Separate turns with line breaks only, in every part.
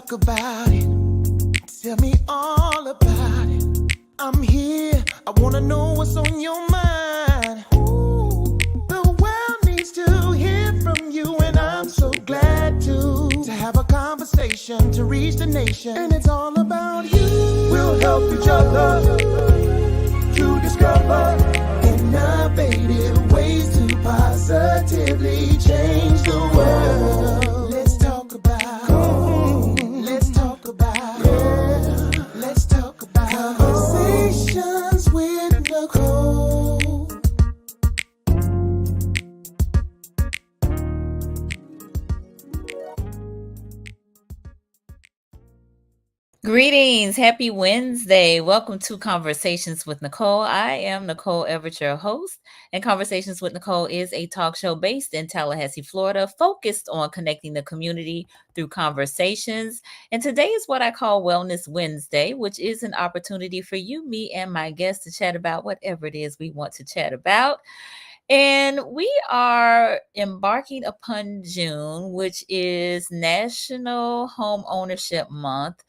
talk about it. Tell me all about it. I'm here. I wanna know what's on your mind. Ooh, the world needs to hear from you, and I'm so glad to have a conversation to reach the nation. And it's all about you. We'll help each other to discover innovative ways to positively change the world. Let's talk about. Let's talk about. Let's talk about conversations with Nicole.
Greetings. Happy Wednesday. Welcome to Conversations with Nicole. I am Nicole Everett, your host, and Conversations with Nicole is a talk show based in Tallahassee, Florida, focused on connecting the community through conversations. And today is what I call Wellness Wednesday, which is an opportunity for you, me, and my guests to chat about whatever it is we want to chat about. And we are embarking upon June, which is National Homeownership Month.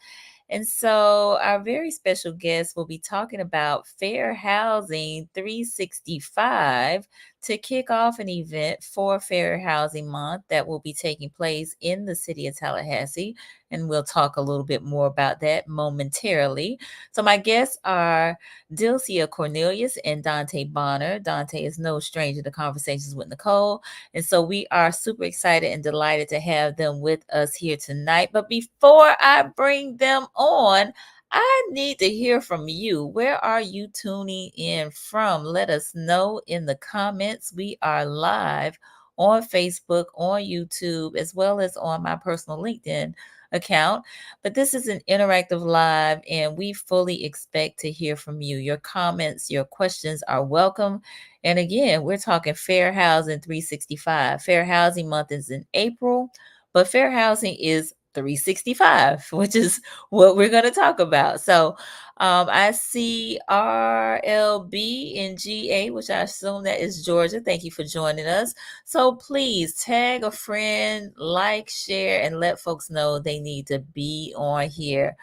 And so our very special guest will be talking about Fair Housing 365 to kick off an event for Fair Housing Month that will be taking place in the city of Tallahassee. And we'll talk a little bit more about that momentarily. So my guests are Dylcia Cornelious and Dante Bonner. Dante is no stranger to Conversations with Nicole. And so we are super excited and delighted to have them with us here tonight. But before I bring them on, I need to hear from you. Where are you tuning in from? Let us know in the comments. We are live on Facebook, on YouTube, as well as on my personal LinkedIn account. But this is an interactive live, and we fully expect to hear from you. Your comments, your questions are welcome. And again, we're talking Fair Housing 365. Fair Housing Month is in April, but Fair Housing is 365, which is what we're going to talk about. So I see RLB in GA, which I assume that is Georgia. Thank you for joining us. So please tag a friend, like, share, and let folks know they need to be on here.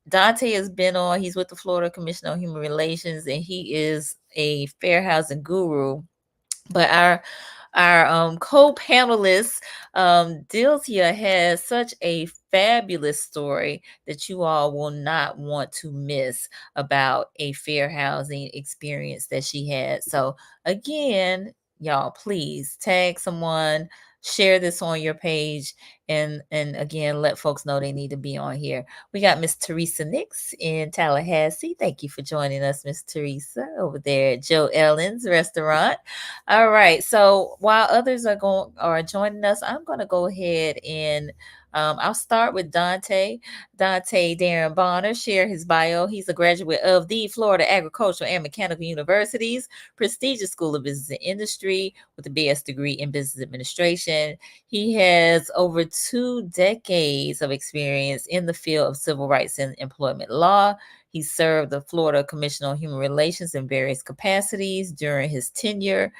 Dante has been on. He's with the Florida Commission on Human Relations, and he is a fair housing guru. But our co-panelist, Dylcia, has such a fabulous story that you all will not want to miss about a fair housing experience that she had. So again, y'all, please tag someone, share this on your page, and again, let folks know they need to be on here. We got Miss Teresa Nix in Tallahassee. Thank you for joining us, Miss Teresa, over there at Joe Ellen's restaurant. All right. So while others are joining us, I'm going to go ahead and I'll start with Dante. Dante Darren Bonner, share his bio. He's a graduate of the Florida Agricultural and Mechanical University's prestigious School of Business and Industry with a BS degree in Business Administration. He has over 2 decades of experience in the field of civil rights and employment law. He served the Florida Commission on Human Relations in various capacities during his tenure.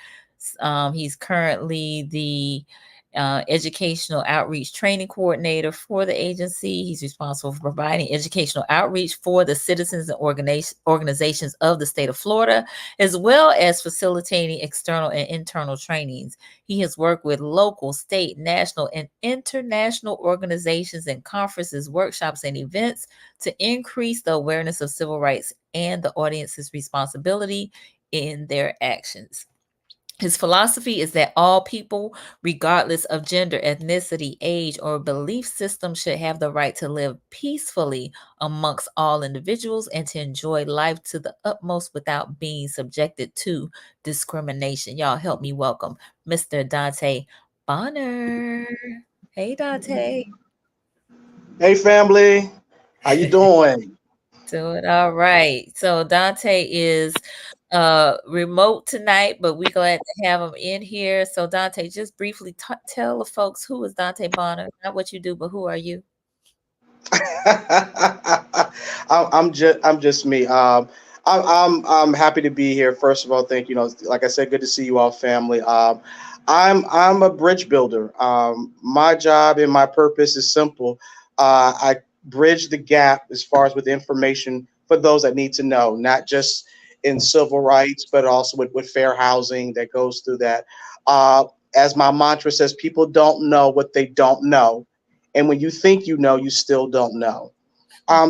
He's currently the educational outreach training coordinator for the agency. He's responsible for providing educational outreach for the citizens and organizations of the state of Florida, as well as facilitating external and internal trainings. He has worked with local, state, national, and international organizations and conferences, workshops, and events to increase the awareness of civil rights and the audience's responsibility in their actions. His philosophy is that all people, regardless of gender, ethnicity, age, or belief system, should have the right to live peacefully amongst all individuals and to enjoy life to the utmost without being subjected to discrimination. Y'all help me welcome Mr. Dante Bonner. Hey, Dante.
Hey, family. How you doing?
Doing all right. So Dante is remote tonight, but we're glad to have him in here. So Dante, just briefly tell the folks who is Dante Bonner, not what you do, but who are you?
I'm just me. I'm happy to be here. First of all, thank you. Like I said, good to see you all, family. I'm a bridge builder. My job and my purpose is simple. I bridge the gap as far as with information for those that need to know, not just in civil rights, but also with fair housing that goes through that. Uh, as my mantra says, people don't know what they don't know. And when you think you know, you still don't know.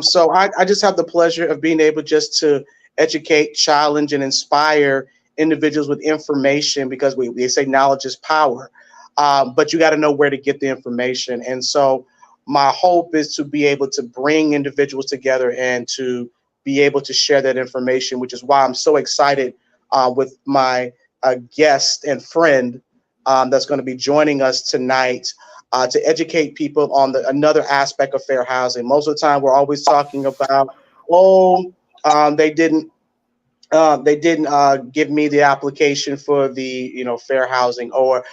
So I just have the pleasure of being able just to educate, challenge, and inspire individuals with information because we say knowledge is power. But you got to know where to get the information. And so my hope is to be able to bring individuals together and to be able to share that information, which is why I'm so excited with my guest and friend that's going to be joining us tonight to educate people on another aspect of fair housing. Most of the time, we're always talking about, oh, they didn't give me the application for the fair housing or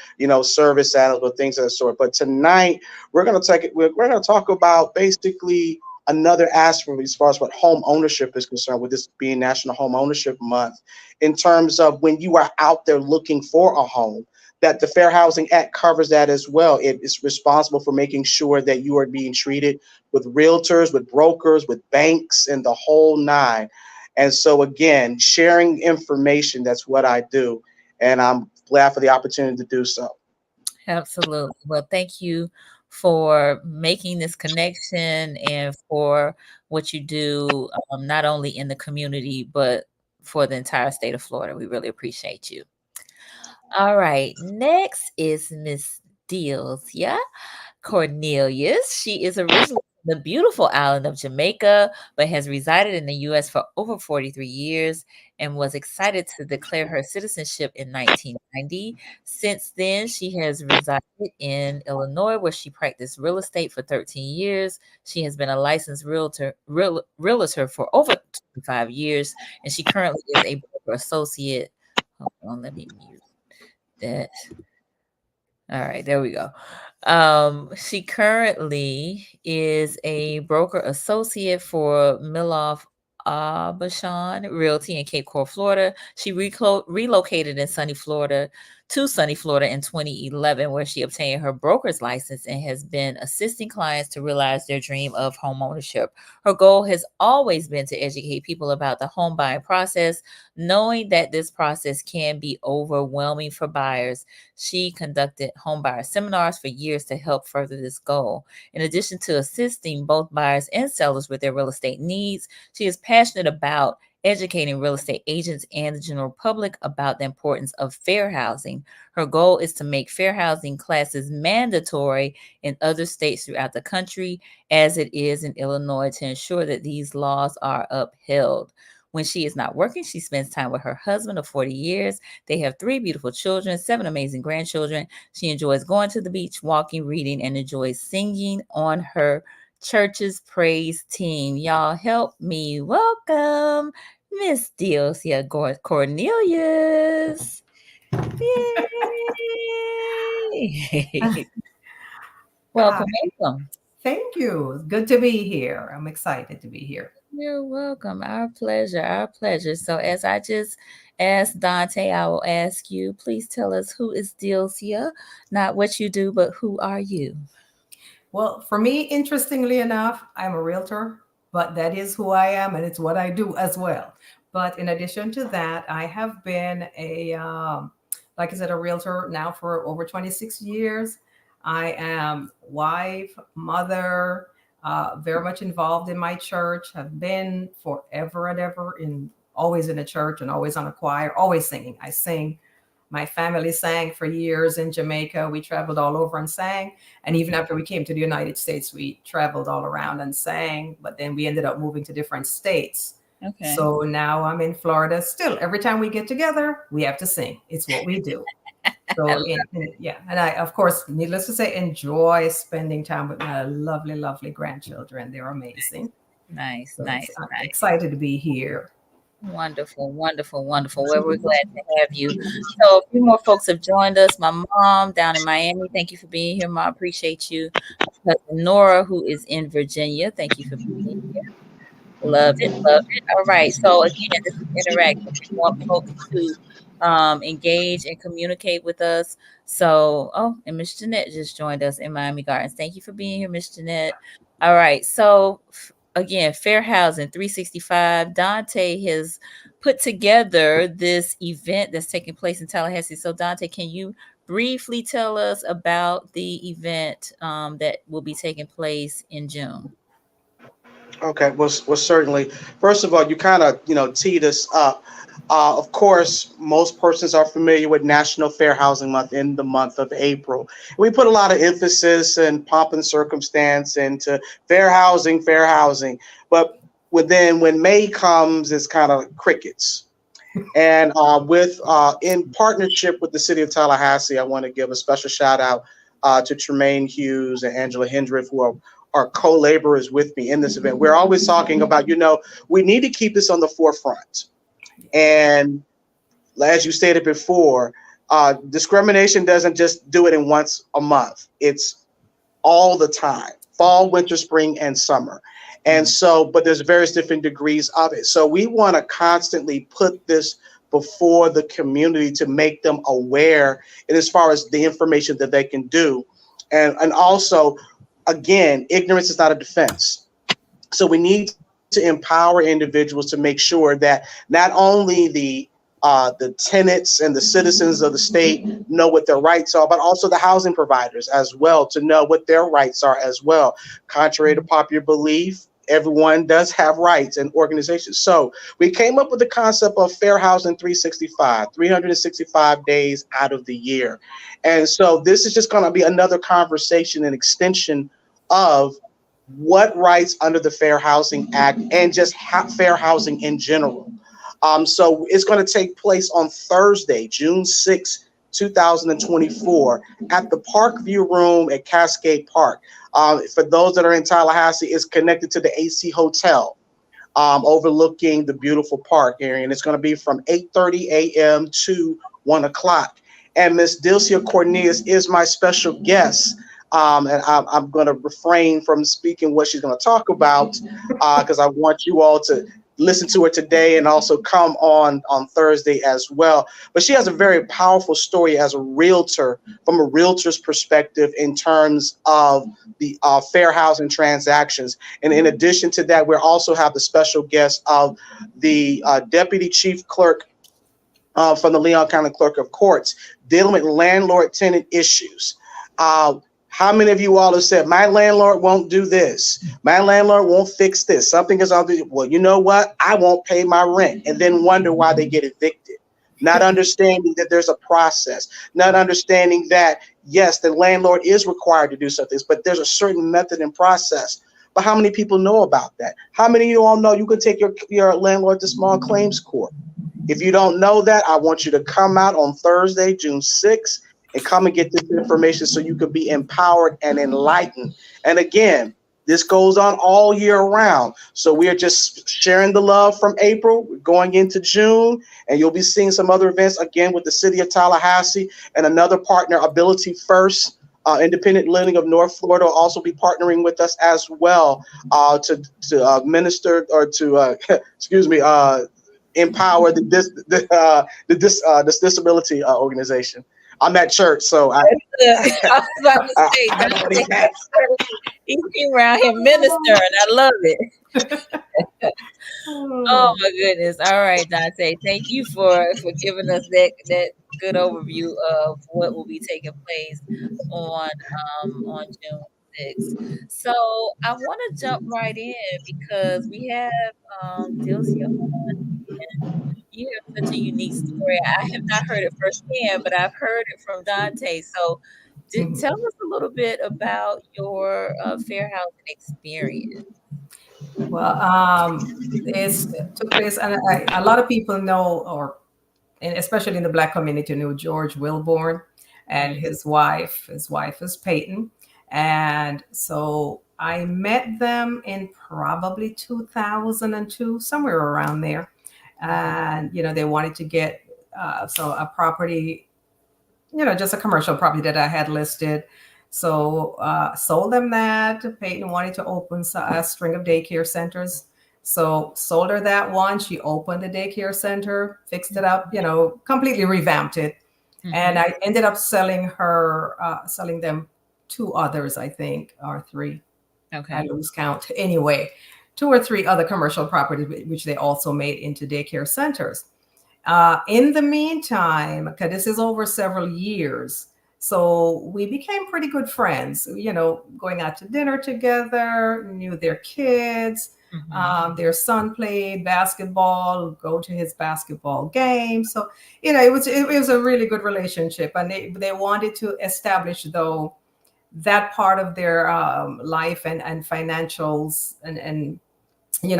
service animals or things of that sort. But tonight we're going to talk about basically another aspect as far as what home ownership is concerned, with this being National Home Ownership Month, in terms of when you are out there looking for a home, that the Fair Housing Act covers that as well. It is responsible for making sure that you are being treated with realtors, with brokers, with banks, and the whole nine. And so, again, sharing information, that's what I do. And I'm glad for the opportunity to do so.
Absolutely. Well, thank you for making this connection and for what you do, not only in the community, but for the entire state of Florida. We really appreciate you. All right. Next is Miss Dylcia Cornelious. She is originally from the beautiful island of Jamaica, but has resided in the U.S. for over 43 years and was excited to declare her citizenship in 1990. Since then, she has resided in Illinois, where she practiced real estate for 13 years. She has been a licensed realtor for over 25 years, and she currently is a broker associate. Hold on, let me mute that. All right, there we go. She currently is a broker associate for Miloff Abashan Realty in Cape Coral, Florida. She relocated to sunny Florida in 2011, where she obtained her broker's license and has been assisting clients to realize their dream of home ownership. Her goal has always been to educate people about the home buying process, knowing that this process can be overwhelming for buyers. She conducted home buyer seminars for years to help further this goal. In addition to assisting both buyers and sellers with their real estate needs, she is passionate about educating real estate agents and the general public about the importance of fair housing. Her goal is to make fair housing classes mandatory in other states throughout the country, as it is in Illinois, to ensure that these laws are upheld. When she is not working, she spends time with her husband of 40 years. They have 3 beautiful children, 7 amazing grandchildren. She enjoys going to the beach, walking, reading, and enjoys singing on her church's praise team. Y'all help me welcome Miss Dylcia Cornelious. Yay!
Hi,
Welcome, welcome.
thank you. It's good to be here. I'm excited to be here.
You're welcome. Our pleasure. Our pleasure. So, as I just asked Dante, I will ask you, please tell us, who is Dylcia? Not what you do, but who are you?
Well, for me, interestingly enough, I'm a realtor, but that is who I am and it's what I do as well. But in addition to that, I have been like I said, a realtor now for over 26 years. I am wife, mother, very much involved in my church, have been forever and ever always in a church and always on a choir, always singing. I sing. My family sang for years in Jamaica. We traveled all over and sang. And even after we came to the United States, we traveled all around and sang. But then we ended up moving to different states.
Okay.
So now I'm in Florida. Still, every time we get together, we have to sing. It's what we do. So yeah, and I, of course, needless to say, enjoy spending time with my lovely, lovely grandchildren. They're amazing.
Nice,
So
nice,
I'm
nice.
excited to be here.
Wonderful, wonderful, wonderful. Well, we're glad to have you. So, a few more folks have joined us. My mom down in Miami, thank you for being here, Mom. Appreciate you. My cousin Nora, who is in Virginia, thank you for being here. Love it, love it. All right. So, again, this is interactive. We want folks to engage and communicate with us. So, oh, and Miss Jeanette just joined us in Miami Gardens. Thank you for being here, Miss Jeanette. All right. So again, Fair Housing 365. Dante has put together this event that's taking place in Tallahassee. So Dante, can you briefly tell us about the event that will be taking place in June?
Okay, well, certainly. First of all, you kind of, teed us up. Of course, most persons are familiar with National Fair Housing Month in the month of April. We put a lot of emphasis and pomp and circumstance into fair housing, fair housing. But when May comes, it's kind of crickets. And with in partnership with the city of Tallahassee, I want to give a special shout out to Tremaine Hughes and Angela Hendriff, who are co-laborers with me in this event. We're always talking about, we need to keep this on the forefront. And as you stated before, discrimination doesn't just do it in once a month. It's all the time, fall, winter, spring, and summer. And so, but there's various different degrees of it. So we want to constantly put this before the community to make them aware, and as far as the information that they can do. And also, again, ignorance is not a defense. So we need to empower individuals to make sure that not only the tenants and the citizens of the state know what their rights are, but also the housing providers as well to know what their rights are as well. Contrary to popular belief, everyone does have rights and organizations. So we came up with the concept of Fair Housing 365, 365 days out of the year. And so this is just going to be another conversation and extension of what rights under the Fair Housing Act and just fair housing in general. So it's going to take place on Thursday, June 6th, 2024, at the Parkview Room at Cascade Park. For those that are in Tallahassee, it's connected to the AC Hotel, overlooking the beautiful park area. And it's going to be from 8:30 a.m. to 1 o'clock. And Miss Dylcia Cornelious is my special guest. And I'm going to refrain from speaking what she's going to talk about because I want you all to listen to her today and also come on Thursday as well. But she has a very powerful story as a realtor, from a realtor's perspective, in terms of the fair housing transactions. And in addition to that, we also have the special guest of the deputy chief clerk from the Leon County Clerk of Courts, dealing with landlord-tenant issues. How many of you all have said, my landlord won't do this, my landlord won't fix this, something is on the, well, you know what, I won't pay my rent, and then wonder why they get evicted, not understanding that there's a process, not understanding that, yes, the landlord is required to do something, but there's a certain method and process. But how many people know about that? How many of you all know you can take your landlord to small claims court? If you don't know that, I want you to come out on Thursday, June 6th, and come and get this information so you can be empowered and enlightened. And again, this goes on all year round. So we are just sharing the love from April. We're going into June, and you'll be seeing some other events again with the city of Tallahassee and another partner, Ability First. Independent Living of North Florida will also be partnering with us as well to minister or to empower this disability organization. I'm at church, so
I was about to say, Dante, he came around here ministering. I love it. Oh my goodness! All right, Dante, thank you for giving us that good overview of what will be taking place on June 6th. So I want to jump right in because we have Dylcia on. You have such a unique story. I have not heard it firsthand, but I've heard it from Dante. So tell us a little bit about your fair housing experience.
Well, it took place, and a lot of people know, or and especially in the Black community, knew George Wilborn and his wife. His wife is Peyton, and so I met them in probably 2002, somewhere around there. And they wanted to get so a property, just a commercial property that I had listed. So sold them that. Peyton wanted to open a string of daycare centers. So sold her that one. She opened the daycare center, fixed it up, completely revamped it. And I ended up selling them two others, I think, or three. I
Okay.
lose count. Anyway, 2 or 3 other commercial properties, which they also made into daycare centers. In the meantime, because this is over several years, so we became pretty good friends, going out to dinner together, knew their kids. Their son played basketball, go to his basketball game. So, it was a really good relationship. And they wanted to establish, though, that part of their life and financials and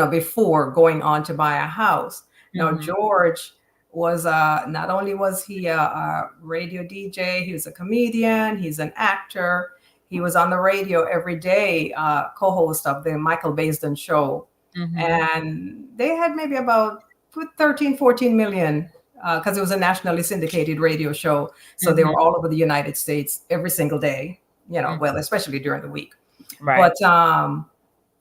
before going on to buy a house. Now, George was not only was he a radio DJ, he was a comedian, he's an actor. He was on the radio every day, co-host of the Michael Baisden show. And they had maybe about 13, 14 million, because it was a nationally syndicated radio show. So they were all over the United States every single day, well, especially during the week.
Right.
But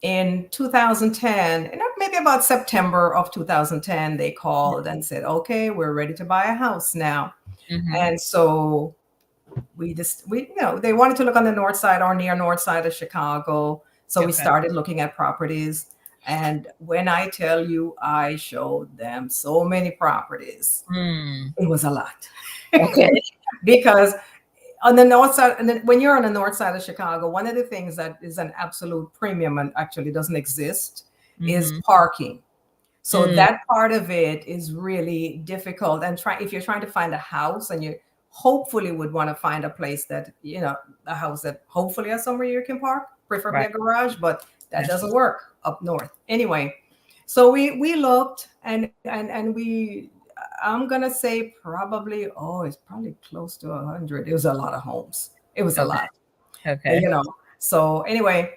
in 2010, and maybe about September of 2010, they called and said, okay, we're ready to buy a house now. And so they wanted to look on the north side or near north side of Chicago. So we started looking at properties. And when I tell you, I showed them so many properties, it was a lot.
Okay.
Because on the north side, and then when you're on the north side of Chicago, one of the things that is an absolute premium and actually doesn't exist is parking. So that part of it is really difficult. And if you're trying to find a house, and you hopefully would want to find a place that, a house that hopefully has somewhere you can park, preferably a garage, but that doesn't work up north. Anyway, so we looked and I'm gonna say probably, it's probably close to 100. It was a lot of homes. It was a lot.
Okay.
So anyway,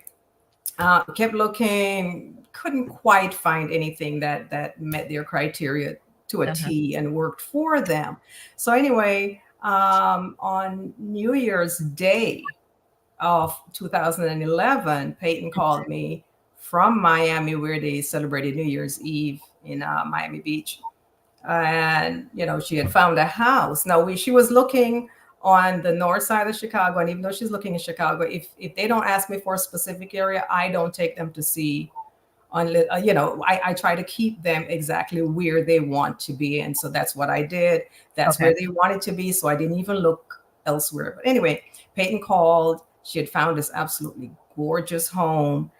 kept looking, couldn't quite find anything that met their criteria to a T and worked for them. So anyway, on New Year's Day of 2011, Peyton called me from Miami, where they celebrated New Year's Eve in Miami Beach. And, she had found a house. Now, she was looking on the north side of Chicago. And even though she's looking in Chicago, if they don't ask me for a specific area, I don't take them to see. I try to keep them exactly where they want to be. And so that's what I did. That's where they wanted to be. So I didn't even look elsewhere. But anyway, Peyton called. She had found this absolutely gorgeous home.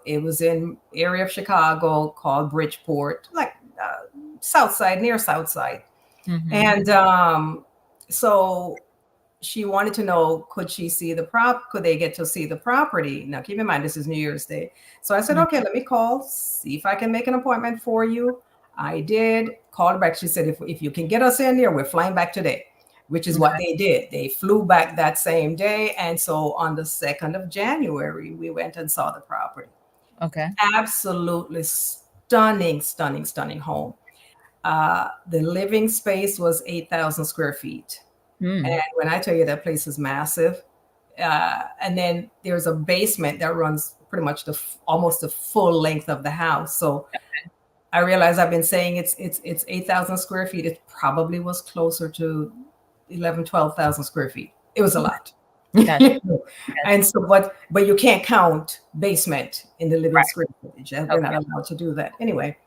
It was in area of Chicago called Bridgeport, like South Side, near South Side. And so she wanted to know, could they get to see the property? Now, keep in mind, this is New Year's Day. So I said, okay, let me call, see if I can make an appointment for you. I did, called back. She said, if you can get us in there, we're flying back today, which is what they did. They flew back that same day. And so on the 2nd of January, we went and saw the property.
Okay.
Absolutely stunning, stunning, stunning home. The living space was 8,000 square feet. And when I tell you that place is massive, and then there's a basement that runs pretty much almost the full length of the house. So I realize I've been saying it's 8,000 square feet. It probably was closer to 11, 12,000 square feet. It was a lot. And so, but you can't count basement in the living square footage. We're not allowed to do that. Anyway,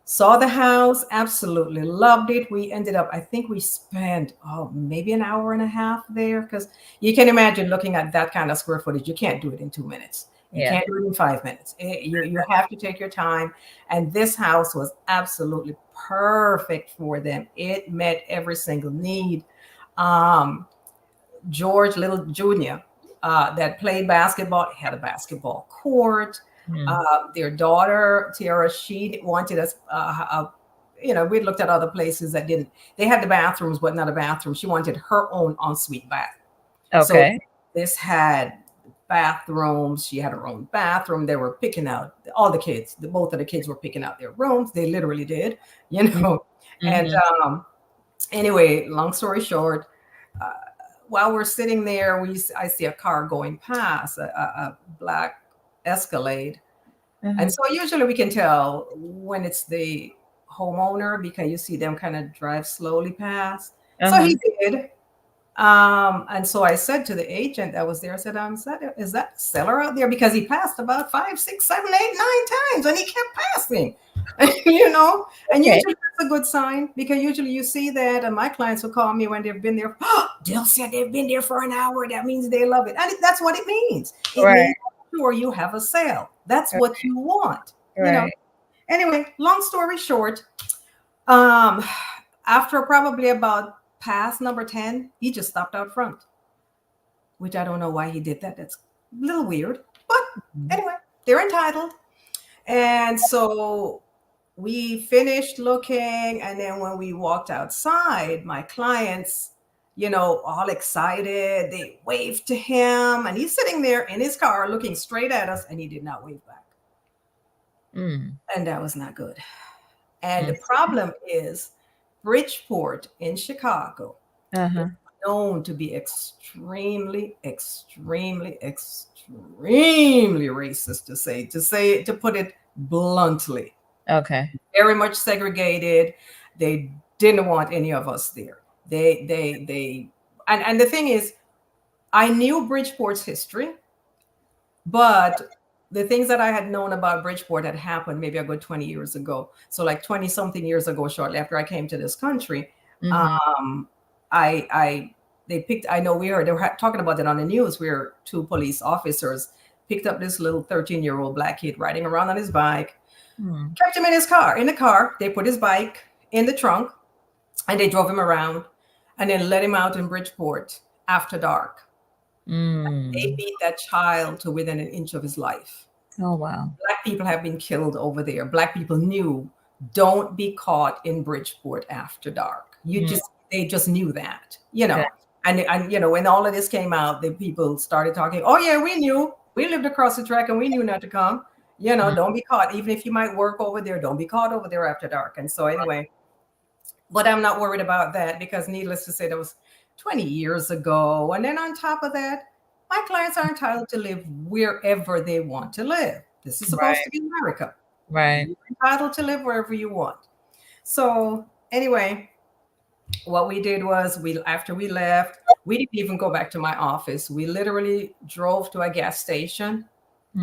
saw the house, absolutely loved it. We ended up, I think we spent maybe an hour and a half there, because you can imagine looking at that kind of square footage. You can't do it in 2 minutes. You can't do it in 5 minutes. You have to take your time. And this house was absolutely perfect for them. It met every single need. George Little Jr., that played basketball, had a basketball court. Their daughter, Tiara, she wanted us, we looked at other places that didn't. They had the bathrooms, but not a bathroom. She wanted her own ensuite bath.
Okay.
So this had bathrooms. She had her own bathroom. They were picking out, all the kids, both of the kids were picking out their rooms. They literally did, And anyway, long story short, while we're sitting there, I see a car going past, a black Escalade. And so usually we can tell when it's the homeowner, because you see them kind of drive slowly past. So he did. And so I said to the agent that was there, I said, is that seller out there? Because he passed about 5, 6, 7, 8, 9 times and he kept passing, you know, and
Okay.
usually that's a good sign because usually you see that. And my clients will call me when they've been there. Oh, Dylcia, they've been there for an hour. That means they love it. And that's what it means. It
Right.
means sure you have a sale. That's what you want, you know.
Right.
Anyway, long story short, um, after probably about pass number 10, he just stopped out front, which I don't know why he did that. That's a little weird. But anyway, they're entitled. And so we finished looking. And then when we walked outside, my clients, you know, all excited, they waved to him. And he's sitting there in his car looking straight at us. And he did not wave back. And that was not good. And the problem is Bridgeport in Chicago is known to be extremely, extremely, extremely racist, to put it bluntly.
Okay.
Very much segregated. They didn't want any of us there. And the thing is, I knew Bridgeport's history, but the things that I had known about Bridgeport had happened maybe a good 20 years ago. So like 20 something years ago, shortly after I came to this country, I know they were talking about it on the news where 2 police officers picked up this little 13-year-old black kid riding around on his bike, kept him in the car. They put his bike in the trunk and they drove him around and then let him out in Bridgeport after dark. They beat that child to within an inch of his life.
Oh, wow.
Black people have been killed over there. Black people knew, don't be caught in Bridgeport after dark. They just knew that, you know. Okay. And you know, when all of this came out, the people started talking, oh yeah, we knew. We lived across the track and we knew not to come. You know, don't be caught. Even if you might work over there, don't be caught over there after dark. And so anyway, but I'm not worried about that because needless to say, that was 20 years ago. And then on top of that, my clients are entitled to live wherever they want to live. This is supposed to be America.
Right.
You're entitled to live wherever you want. So anyway, what we did was after we left, we didn't even go back to my office. We literally drove to a gas station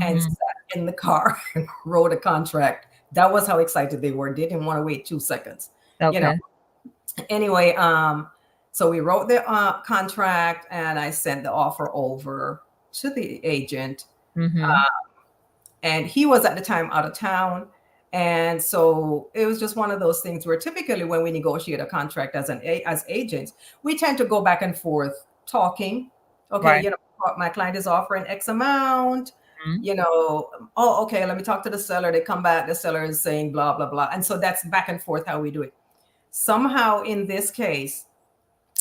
and sat in the car and wrote a contract. That was how excited they were. They didn't want to wait 2 seconds.
Okay.
You know. Anyway, so we wrote the contract and I sent the offer over to the agent. And he was at the time out of town. And so it was just one of those things where typically when we negotiate a contract as agents, we tend to go back and forth talking. Okay, you know, my client is offering X amount. You know, oh, okay, let me talk to the seller. They come back, the seller is saying blah, blah, blah. And so that's back and forth how we do it. Somehow in this case,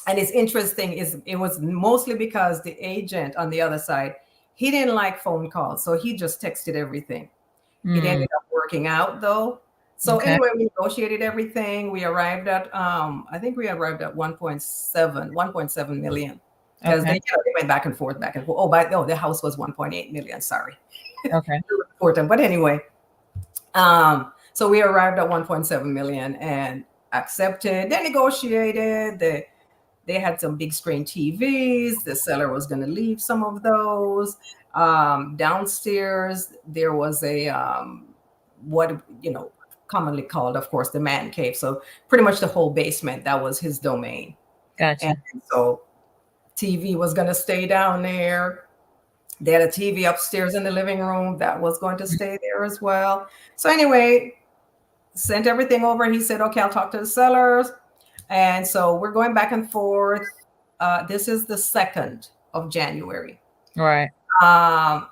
and it's interesting, it was mostly because the agent on the other side, he didn't like phone calls. So he just texted everything. It ended up working out though. So anyway, we negotiated everything. We arrived at, I think we arrived at 1.7 million. Because they went back and forth. Oh, the house was 1.8 million. Sorry.
Okay.
Important. But anyway, so we arrived at 1.7 million and accepted. They negotiated. They had some big screen TVs. The seller was going to leave some of those. Downstairs, there was a commonly called, of course, the man cave. So pretty much the whole basement, that was his domain.
Gotcha.
And so TV was going to stay down there. They had a TV upstairs in the living room that was going to stay there as well. So anyway, sent everything over. He said, okay, I'll talk to the sellers. And so we're going back and forth. This is the 2nd of January.
Right.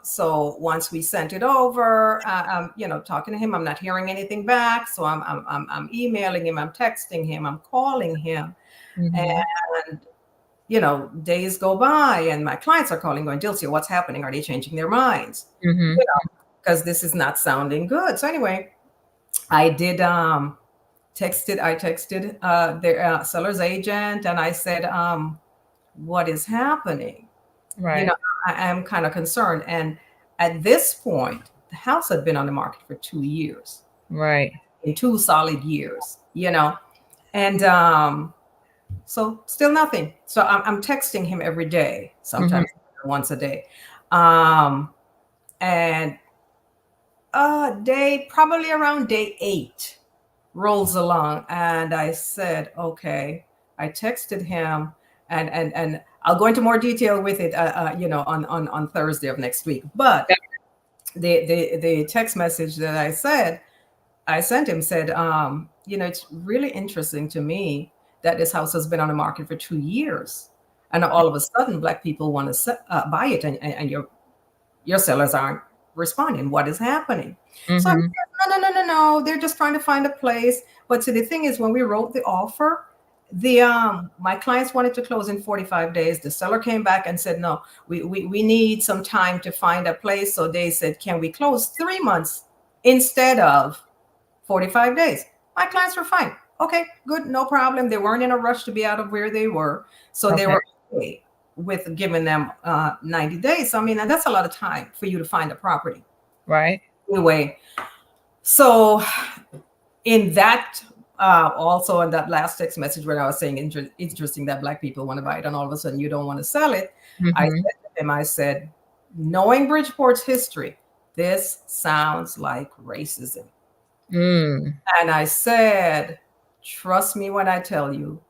So once we sent it over, I'm talking to him. I'm not hearing anything back. So I'm emailing him. I'm texting him. I'm calling him. And days go by and my clients are calling going, Dylcia, what's happening? Are they changing their minds? Because this is not sounding good. So anyway, I did texted their seller's agent and I said, what is happening?
Right.
I am kind of concerned. And at this point, the house had been on the market for 2 years.
Right.
In 2 solid years, and So still nothing. So I'm texting him every day,
Mm-hmm.
sometimes once a day. Um, and day probably around day 8 rolls along, and I said, okay. I texted him, and I'll go into more detail with it, on Thursday of next week. But the text message that I sent him said, it's really interesting to me that this house has been on the market for 2 years, and all of a sudden, Black people want to buy it, and your sellers aren't responding. What is happening? So I'm
Mm-hmm.
like, no. They're just trying to find a place. But see, the thing is, when we wrote the offer, the my clients wanted to close in 45 days. The seller came back and said, no, we need some time to find a place. So they said, can we close 3 months instead of 45 days? My clients were fine. Okay, good, no problem. They weren't in a rush to be out of where they were. So they
Okay.
were okay with giving them 90 days. I mean, and that's a lot of time for you to find a property.
Right.
Anyway, so in that, also in that last text message where I was saying interesting that Black people want to buy it and all of a sudden you don't want to sell it, I
Mm-hmm.
said to him, I said, knowing Bridgeport's history, this sounds like racism.
Mm.
And I said, trust me when I tell you,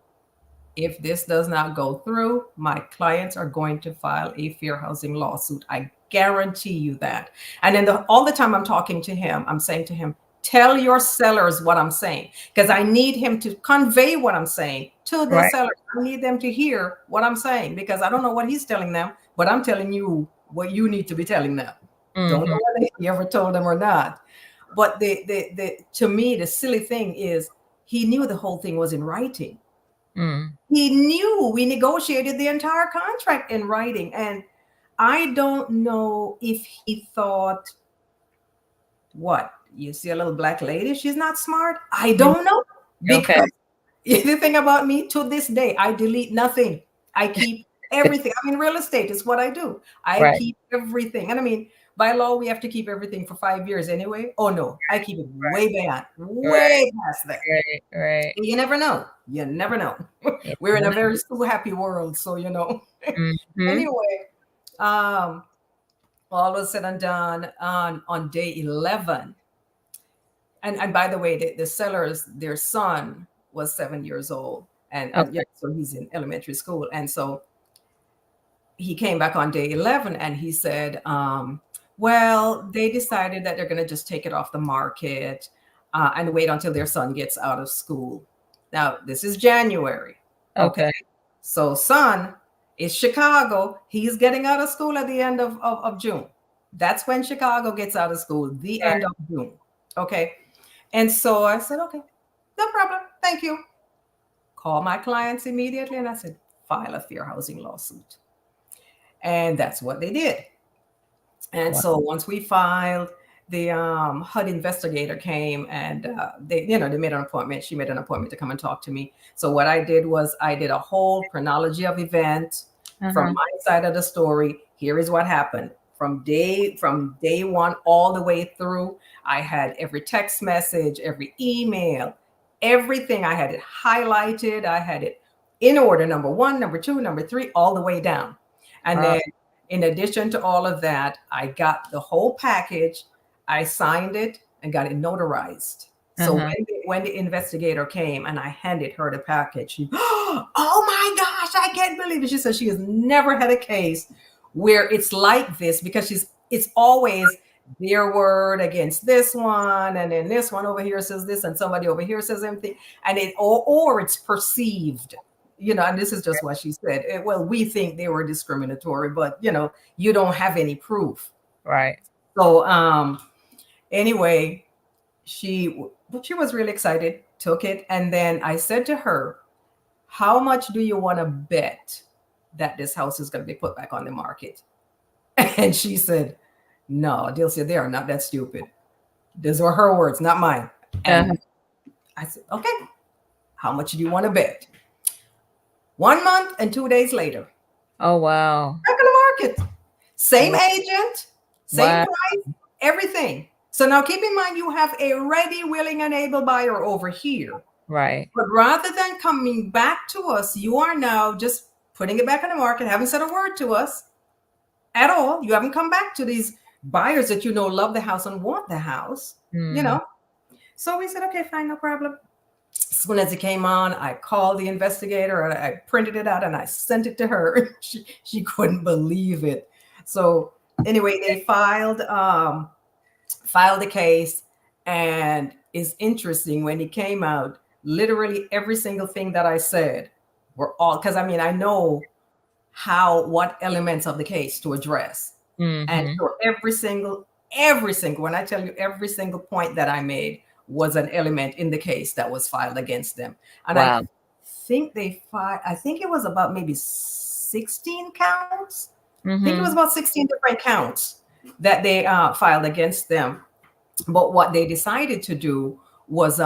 if this does not go through, my clients are going to file a fair housing lawsuit. I guarantee you that. And then all the time I'm talking to him, I'm saying to him, tell your sellers what I'm saying, because I need him to convey what I'm saying to the
Right.
sellers. I need them to hear what I'm saying, because I don't know what he's telling them, but I'm telling you what you need to be telling them. Don't
Mm-hmm.
know whether he ever told them or not. But to me, the silly thing is he knew the whole thing was in writing.
Mm.
He knew we negotiated the entire contract in writing. And I don't know if he thought, what, you see a little Black lady, she's not smart. I don't know.
Okay.
Because the thing about me, to this day, I delete nothing. I keep everything. I mean, real estate is what I do. I
Right.
keep everything. And I mean, by law, we have to keep everything for 5 years anyway. Oh no, I keep it way beyond,
Right.
way past that.
Right. Right.
You never know. You never know.
Yeah.
We're in a very so happy world, so
Mm-hmm.
Anyway, um, all was said and done on day 11. And by the way, the sellers, their son was 7 years old, and
Okay.
yeah, so he's in elementary school, and so he came back on day 11 and he said, well, they decided that they're going to just take it off the market and wait until their son gets out of school. Now, this is January. Okay.
Okay.
So, son is Chicago. He's getting out of school at the end of June. That's when Chicago gets out of school, the
Right.
end of June. Okay. And so I said, okay, no problem. Thank you. Call my clients immediately. And I said, file a fair housing lawsuit. And that's what they did. And
Wow.
so once we filed, the HUD investigator came and they made an appointment. She made an appointment to come and talk to me. So what I did was I did a whole chronology of events from
Uh-huh.
my side of the story. Here is what happened from day one all the way through. I had every text message, every email, everything. I had it highlighted. I had it in order, number 1, number 2, number 3, all the way down. And
Wow.
then in addition to all of that, I got the whole package. I signed it and got it notarized. So
Uh-huh.
when the investigator came and I handed her the package, she, oh my gosh, I can't believe it. She said she has never had a case where it's like this, because it's always their word against this one, and then this one over here says this, and somebody over here says something, and or it's perceived. And this is just what she said. Well, we think they were discriminatory, but you don't have any proof.
Right.
So anyway, she was really excited, took it, and then I said to her, how much do you want to bet that this house is going to be put back on the market? And she said, no, Dylcia, they are not that stupid. Those were her words, not mine. And I said, okay, how much do you want to bet? 1 month and 2 days later,
Oh, wow.
back on the market. Same
Wow.
agent, same
Wow.
price, everything. So now keep in mind, you have a ready, willing, and able buyer over here.
Right.
But rather than coming back to us, you are now just putting it back on the market, haven't said a word to us at all. You haven't come back to these buyers that you know love the house and want the house, you know. So we said, okay, fine, no problem. As soon as it came on, I called the investigator and I printed it out and I sent it to her. She couldn't believe it. So anyway, they filed the case, and it's interesting when it came out. Literally every single thing that I said were all, because I mean I know what elements of the case to address, and so every single when I tell you every single point that I made was an element in the case that was filed against them. And
Wow.
I think I think it was about maybe 16 counts. I think it was about 16 different counts that they filed against them. But what they decided to do was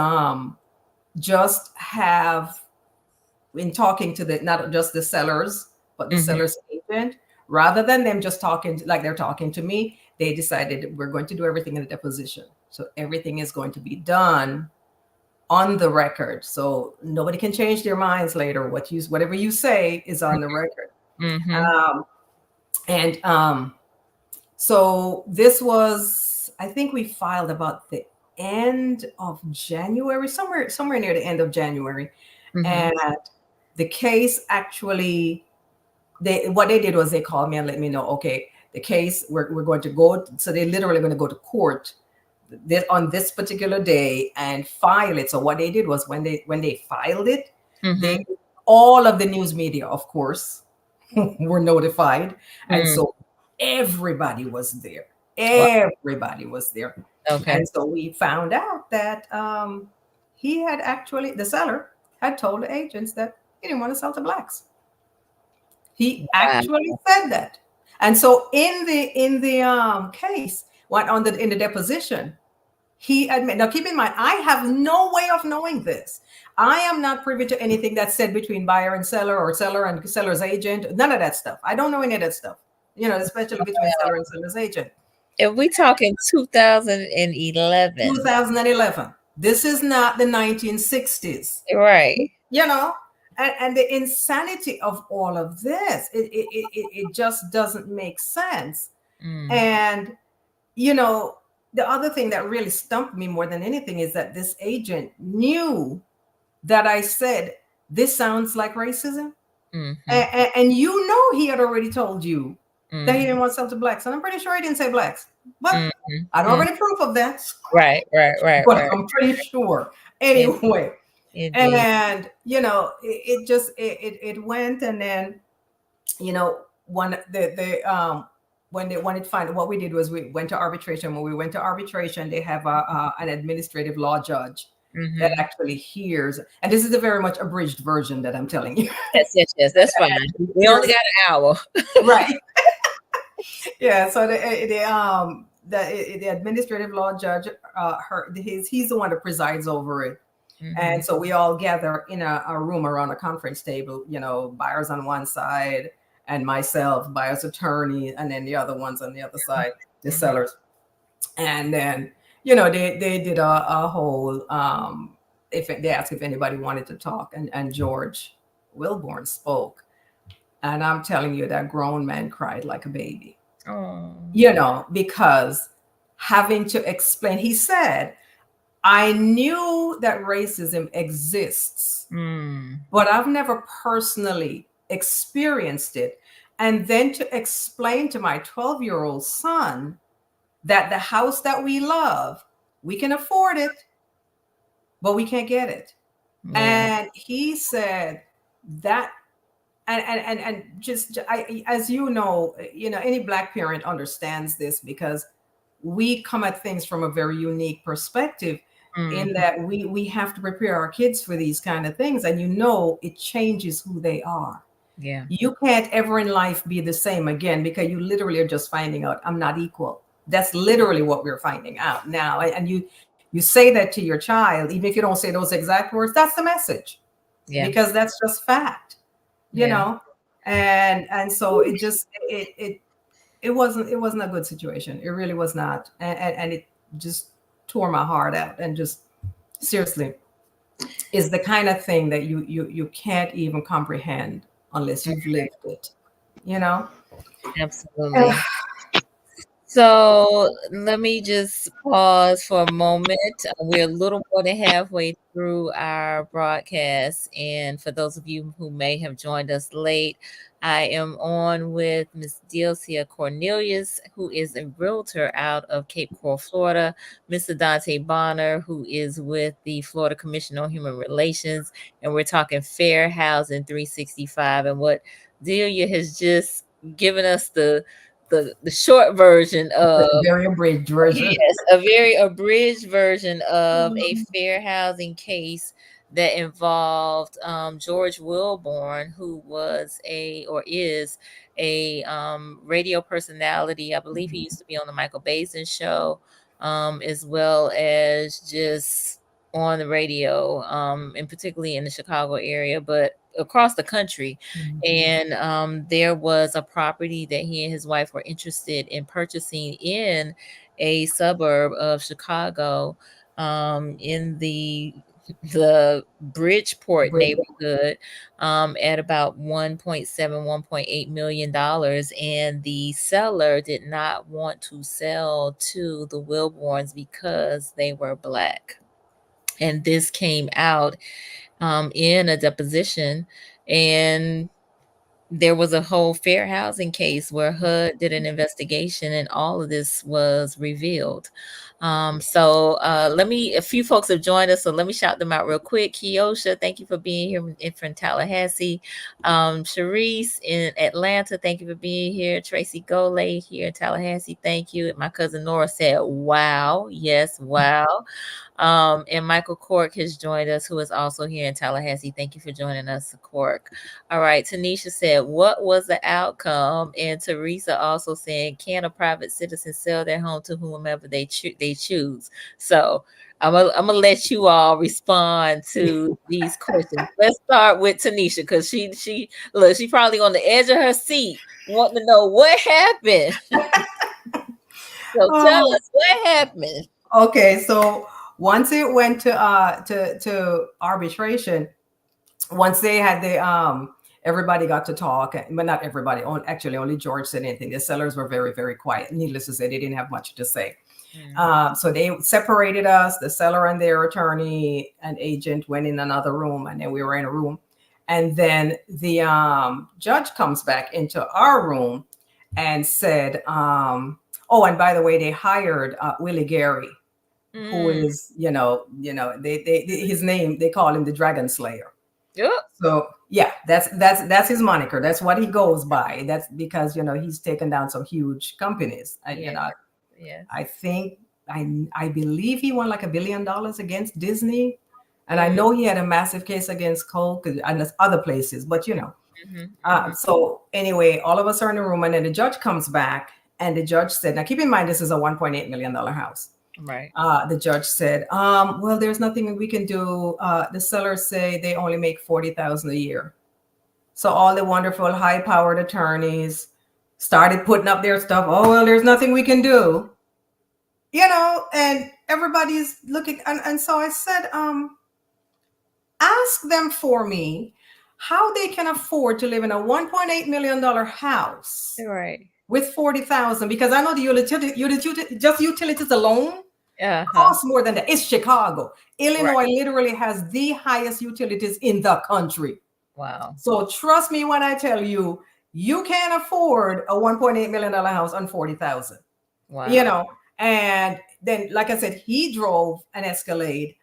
just have, in talking to the, not just the sellers, but the seller's agent, rather than them just talking like they're talking to me, they decided we're going to do everything in the deposition. So everything is going to be done on the record. So nobody can change their minds later. Whatever you say is on the record. So this was, I think we filed about the end of January, somewhere near the end of January. And the case actually, what they did was they called me and let me know, okay, the case, we're going to go, so they're literally going to go to court on this particular day and file it. So what they did was when they filed it, all of the news media, of course, were notified. And so everybody was there. Everybody was there.
Okay.
And so we found out that he had actually, the seller had told the agents that he didn't want to sell to blacks. He actually said that. And so in the case, in the deposition, he admitted. Now keep in mind, I have no way of knowing this. I am not privy to anything that's said between buyer and seller, or seller and seller's agent. None of that stuff. I don't know any of that stuff. You know, especially between seller and seller's agent.
If we talking 2011.
2011. This is not the 1960s.
Right.
You know, and the insanity of all of this, it just doesn't make sense. And, you know, the other thing that really stumped me more than anything is that this agent knew that I said, this sounds like racism. And you know, he had already told you that he didn't want to sell to blacks. And I'm pretty sure he didn't say blacks. But I don't have any proof of that.
Right.
But I'm pretty sure. Anyway. And, you know, it went. And then, you know, when it finally, what we did was we went to arbitration. When we went to arbitration, they have an administrative law judge that actually hears. And this is a very much abridged version that I'm telling you.
Yes, that's fine. We only got an hour.
Right. Yeah. So the administrative law judge, he's the one that presides over it. And so we all gather in a room around a conference table, you know, buyers on one side and myself, buyer's attorney, and then the other ones on the other side, the sellers. And then, you know, they did a whole, if they asked if anybody wanted to talk, and George Wilborn spoke. And I'm telling you, that grown man cried like a baby.
Oh.
You know, because having to explain, he said, I knew that racism exists, but I've never personally experienced it. And then to explain to my 12-year-old son that the house that we love, we can afford it, but we can't get it. Yeah. And he said that, and just, as you know, any Black parent understands this, because we come at things from a very unique perspective. In that we have to prepare our kids for these kind of things. And, you know, it changes who they are.
Yeah.
You can't ever in life be the same again, because you literally are just finding out I'm not equal. That's literally what we're finding out now. And you say that to your child, even if you don't say those exact words, that's the message. Yeah. Because that's just fact, you know? And so it just, it wasn't a good situation. It really was not. And it just tore my heart out. And just seriously, is the kind of thing that you can't even comprehend unless you've lived it, you know.
Absolutely. So let me just pause for a moment. We're a little more than halfway through our broadcast. And for those of you who may have joined us late, I am on with Miss Dylcia Cornelious, who is a realtor out of Cape Coral, Florida, Mr. Dante Bonner, who is with the Florida Commission on Human Relations. And we're talking Fair Housing 365. And what Delia has just given us the short version of,
Very abridged version.
yes, a very abridged version of a fair housing case that involved George Wilborn, who was a or is a radio personality. I believe he used to be on the Michael Basin show, as well as just on the radio, and particularly in the Chicago area, but across the country. And there was a property that he and his wife were interested in purchasing in a suburb of Chicago, in the Bridgeport neighborhood, at about 1.7, $1.8 million. And the seller did not want to sell to the Wilborns because they were Black. And this came out in a deposition. And there was a whole fair housing case where HUD did an investigation and all of this was revealed. So a few folks have joined us, so let me shout them out real quick. Kiosha, thank you for being here from Tallahassee. Sharice in Atlanta, thank you for being here. Tracy Golay here in Tallahassee, thank you. My cousin Nora said, wow. Yes, wow. And Michael Cork has joined us, who is also here in Tallahassee. Thank you for joining us, Cork. All right. Tanisha said, what was the outcome? And Teresa also said, can a private citizen sell their home to whomever they choose? So I'm gonna let you all respond to these questions. Let's start with Tanisha, because she probably on the edge of her seat wanting to know what happened. So tell us what happened.
Okay, so once it went to arbitration, once they had the everybody got to talk, but not everybody. Actually, only George said anything. The sellers were very, very quiet. Needless to say, they didn't have much to say. So they separated us. The seller and their attorney and agent went in another room, and then we were in a room. And then the judge comes back into our room and said, "Oh, and by the way, they hired Willie Gary." Who is, his name, they call him the Dragon Slayer.
Yep.
So yeah, that's his moniker. That's what he goes by. That's because, he's taken down some huge companies. I think, I believe he won like $1 billion against Disney. And I know he had a massive case against Coke and other places, but so anyway, all of us are in the room, and then the judge comes back, and the judge said, now keep in mind, this is a $1.8 million house.
Right.
The judge said, well, there's nothing we can do. The sellers say they only make $40,000 a year. So all the wonderful high-powered attorneys started putting up their stuff. Oh, well, there's nothing we can do. And everybody's looking. And so I said, ask them for me how they can afford to live in a $1.8 million house.
Right.
With 40,000, because I know the utilities alone cost more than that. It's Chicago. Illinois literally has the highest utilities in the country.
Wow.
So trust me when I tell you, you can't afford a $1.8 million house on 40,000.
Wow.
And then, like I said, he drove an Escalade.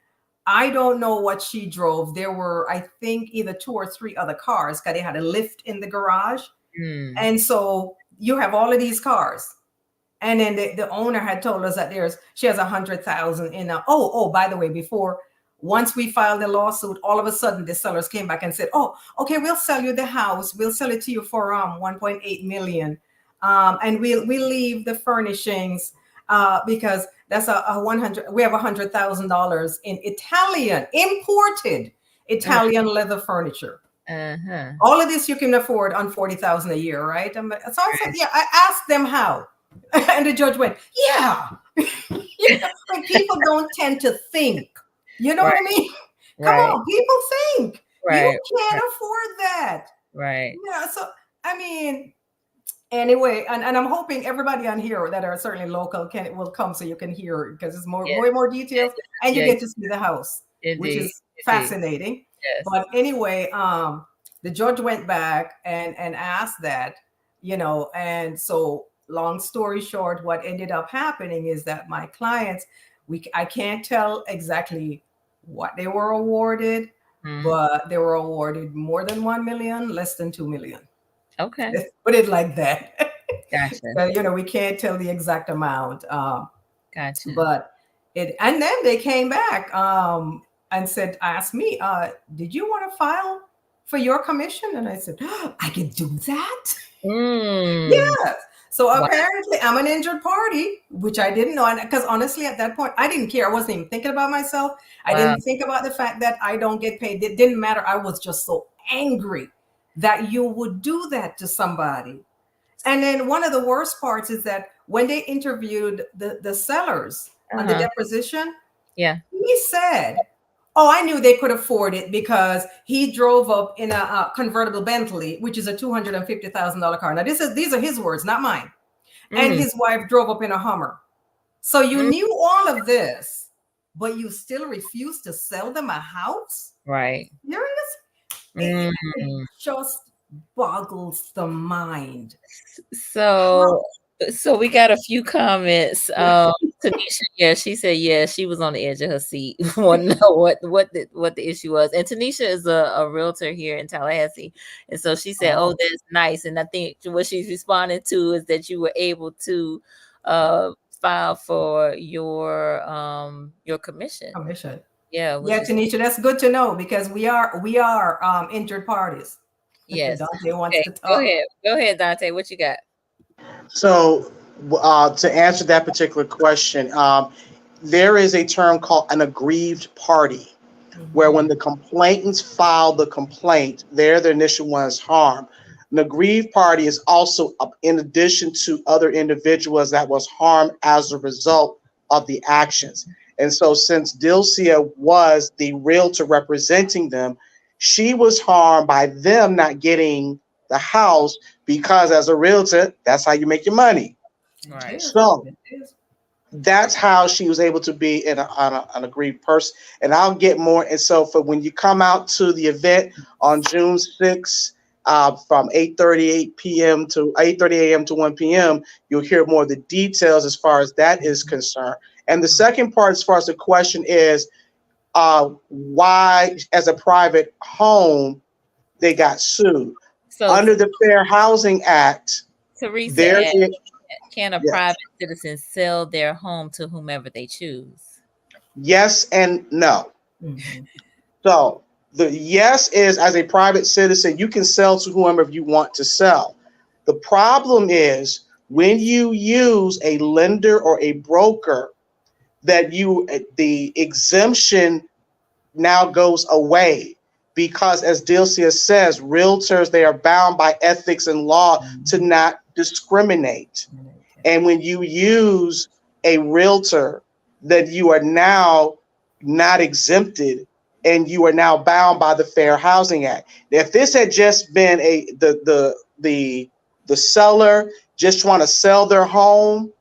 I don't know what she drove. There were, I think, either 2 or 3 other cars, because they had a lift in the garage. And so you have all of these cars. And then the owner had told us that she has 100,000 in a, by the way, once we filed the lawsuit, all of a sudden the sellers came back and said, oh, okay, we'll sell you the house. We'll sell it to you for 1.8 million. And we'll leave the furnishings because that's we have $100,000 in imported Italian leather furniture. All of this you can afford on 40,000 a year, right? So I said, yeah, I asked them how. And the judge went, yeah. Like people don't tend to think. You know what I mean? Come
Right.
on, people think you
Right.
can't afford that.
Right.
Yeah. So I mean, anyway, and I'm hoping everybody on here that are certainly local will come so you can hear, because it's
Yeah.
way more details, and you
Yeah.
get to see the house, which
Indeed.
is fascinating.
Yes.
But anyway, the judge went back and asked that, and so long story short, what ended up happening is that my clients, I can't tell exactly what they were awarded, but they were awarded more than 1 million, less than 2 million.
Okay.
Let's put it like that.
Gotcha.
So, we can't tell the exact amount.
Gotcha.
But and then they came back and asked me, did you want to file for your commission? And I said, I can do that. Yes. So apparently I'm an injured party, which I didn't know. And because honestly, at that point, I didn't care. I wasn't even thinking about myself. I didn't think about the fact that I don't get paid. It didn't matter. I was just so angry that you would do that to somebody. And then one of the worst parts is that when they interviewed the sellers on the deposition, he said, oh, I knew they could afford it because he drove up in a convertible Bentley, which is a $250,000 car. Now, these are his words, not mine. And his wife drove up in a Hummer. So you knew all of this, but you still refused to sell them a house?
Right.
Serious? It just boggles the mind.
So we got a few comments. Tanisha, she said, she was on the edge of her seat. Want to know what the issue was. And Tanisha is a realtor here in Tallahassee, and so she said, "Oh, that's nice." And I think what she's responding to is that you were able to file for your commission. Yeah,
Tanisha, that's good to know, because we are injured parties.
Yes.
Dante wants to talk.
Go ahead, Dante. What you got?
So, to answer that particular question, there is a term called an aggrieved party, where when the complainants file the complaint, they're the initial ones harmed. An aggrieved party is also, in addition to other individuals that was harmed as a result of the actions. And so since Dylcia was the realtor representing them, she was harmed by them not getting the house, because as a realtor, that's how you make your money.
Right.
So that's how she was able to be an aggrieved person. And I'll get more. And so for when you come out to the event on June 6th, from 8:30 p.m. to 8:30 a.m. to 1 p.m., you'll hear more of the details as far as that is concerned. And the second part, as far as the question is, why, as a private home, they got sued. So under the Fair Housing Act,
Teresa, can a private citizen sell their home to whomever they choose?
Yes and no. So the yes is, as a private citizen, you can sell to whomever you want to sell. The problem is when you use a lender or a broker, that the exemption now goes away, because as Dylcia says, realtors, they are bound by ethics and law to not discriminate. And when you use a realtor, that you are now not exempted, and you are now bound by the Fair Housing Act. If this had just been the seller just trying to sell their home,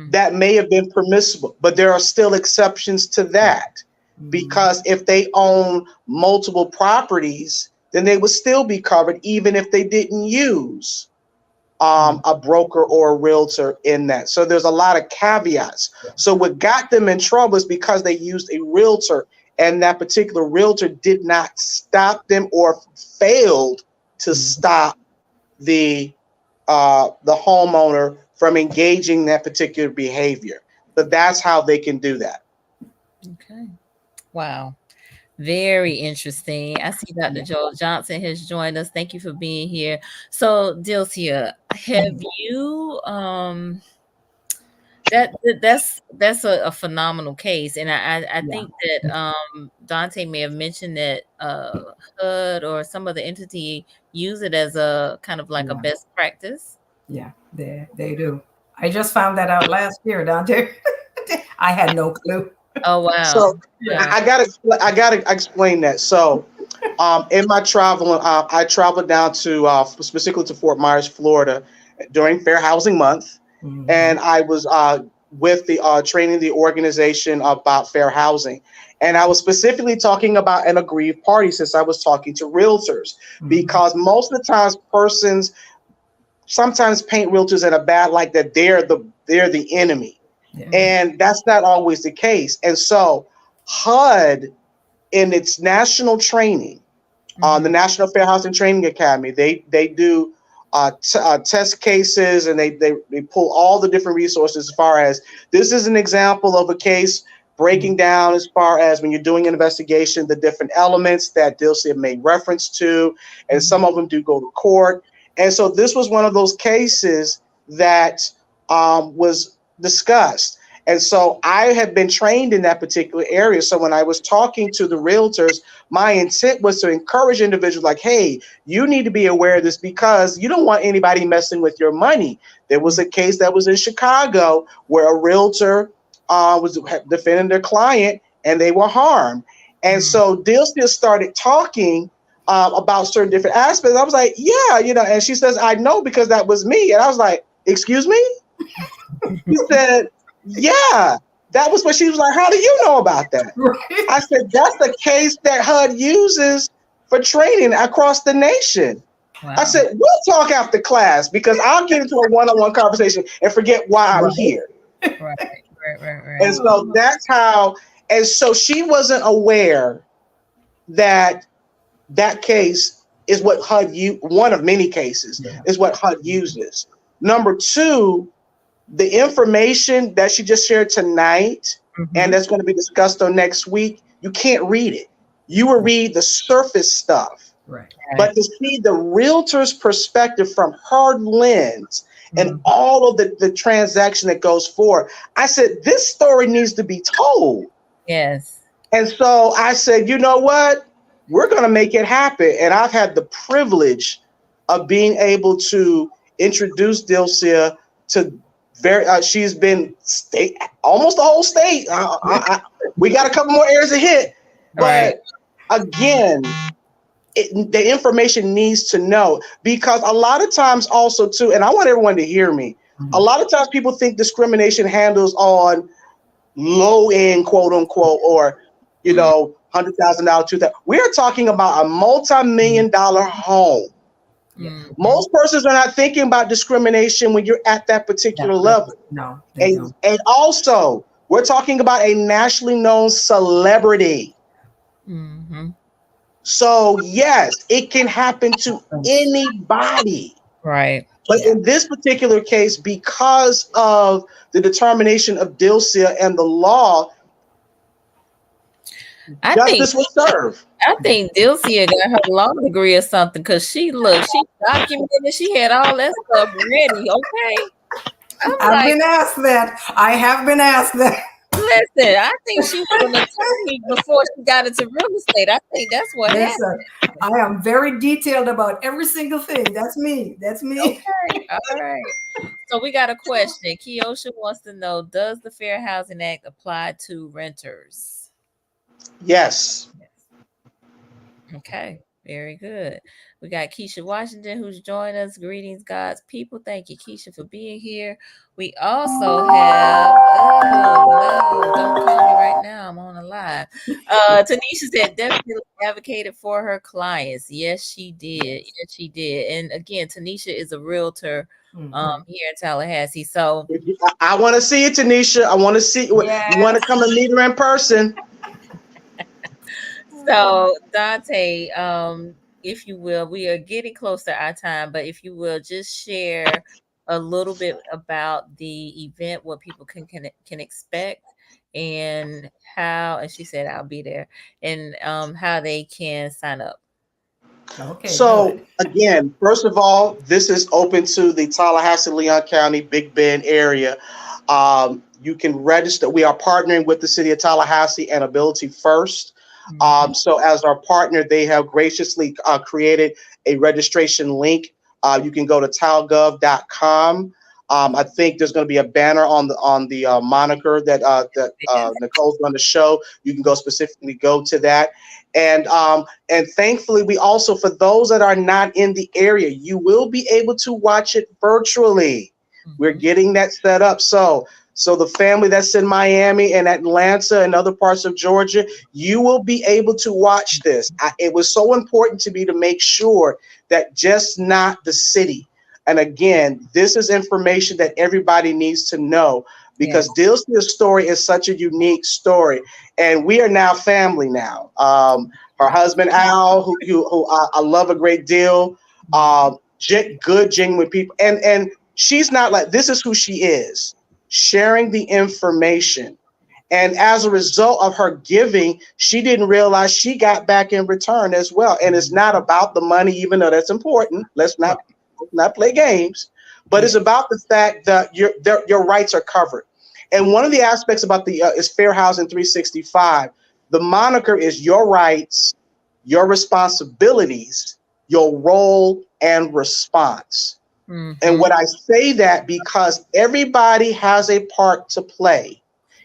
that may have been permissible, but there are still exceptions to that, because if they own multiple properties, then they would still be covered, even if they didn't use a broker or a realtor in that. So there's a lot of caveats. So what got them in trouble is because they used a realtor, and that particular realtor did not stop them, or failed to stop the homeowner from engaging that particular behavior. But that's how they can do that.
Okay. Wow. Very interesting. I see Dr. Joel Johnson has joined us. Thank you for being here. So, Dylcia, have you that's a phenomenal case, and I think that Dante may have mentioned that HUD or some other entity use it as a kind of like a best practice.
Yeah, they do. I just found that out last year, Dante. I had no clue.
Oh wow.
So
Yeah.
I gotta explain that. So in my travel, I traveled down to specifically to Fort Myers, Florida, during Fair Housing Month,
Mhm.
and I was with the training the organization about fair housing, and I was specifically talking about an aggrieved party since I was talking to realtors
Mhm.
because most of the times persons sometimes paint realtors in a bad light that they're the enemy,
Yeah.
and that's not always the case. And so HUD in its national training, the National Fair Housing Training Academy, they do test cases, and they pull all the different resources as far as this is an example of a case breaking down as far as when you're doing an investigation, the different elements that Dylcia made reference to, and
Mhm.
some of them do go to court. And so this was one of those cases that was discussed. And so I had been trained in that particular area. So when I was talking to the realtors, my intent was to encourage individuals like, hey, you need to be aware of this because you don't want anybody messing with your money. There was a case that was in Chicago where a realtor was defending their client and they were harmed. And so Dylcia started talking about certain different aspects. I was like, yeah, and she says, I know because that was me. And I was like, excuse me? She said, yeah, that was what she was like. How do you know about that?
Right.
I said, that's the case that HUD uses for training across the nation. I
Wow.
said, we'll talk after class because I'll get into a one-on-one conversation and forget why I'm
Right.
here.
Right.
And so that's how, and so she wasn't aware that that case is what one of many cases
Yeah.
is what HUD uses. Number two, the information that she just shared tonight and that's going to be discussed on next week, you can't read it. You will read the surface stuff.
Right.
But to see the realtor's perspective from her lens and all of the transaction that goes forward, I said, this story needs to be told.
Yes.
And so I said, you know what? We're going to make it happen. And I've had the privilege of being able to introduce Dylcia to she's been almost the whole state. We got a couple more areas to hit.
Right.
But again, the information needs to know because a lot of times also too, and I want everyone to hear me, a lot of times people think discrimination handles on low end, quote unquote, or $100,000, $2,000. We're talking about a multi-million-dollar home.
Yeah.
Most persons are not thinking about discrimination when you're at that particular level.
No, they don't.
And also, we're talking about a nationally known celebrity. So yes, it can happen to anybody.
Right.
But in this particular case, because of the determination of Dylcia and the law,
I think
justice was served.
Dylcia got her law degree or something because she documented, she had all that stuff ready. Okay.
I've been asked that. I have been asked that.
Listen, I think she was an attorney before she got into real estate. I think that's what happened.
I am very detailed about every single thing. That's me. That's me.
Okay. All right. So we got a question. Kiosha wants to know, does the Fair Housing Act apply to renters?
Yes.
Okay. Very good. We got Keisha Washington who's joined us. Greetings, God's people. Thank you, Keisha, for being here. We also have, no, don't call me right now. I'm on a live. Tanisha said definitely advocated for her clients. Yes, she did. Yes, she did. And again, Tanisha is a realtor here in Tallahassee. So
I want to see it, Tanisha. I want to see.
Yes.
You want to come and meet her in person?
So Dante, if you will, we are getting close to our time, but if you will just share a little bit about the event, what people can expect, and how. And she said, "I'll be there," and how they can sign up.
Okay.
So
Good.
again, first of all, this is open to the Tallahassee, Leon County, Big Bend area. You can register. We are partnering with the city of Tallahassee and Ability First. So as our partner, they have graciously created a registration link. You can go to talgov.com I think there's going to be a banner on the moniker that Nicole's going to show. You can go specifically go to that, and thankfully we also, for those that are not in the area, you will be able to watch it virtually. We're getting that set up. So the family that's in Miami and Atlanta and other parts of Georgia, you will be able to watch this. It was so important to me to make sure that just not the city. And again, this is information that everybody needs to know, because Dylcia's story is such a unique story. And we are now family now. Her husband, Al, who I love a great deal, good, genuine people. And she's not like, this is who she is, sharing the information. And as a result of her giving, she didn't realize she got back in return as well. And it's not about the money, even though that's important. Let's not play games, but it's about the fact that your rights are covered. And one of the aspects about the is Fair Housing 365. The moniker is your rights, your responsibilities, your role and response. And what I say that because everybody has a part to play.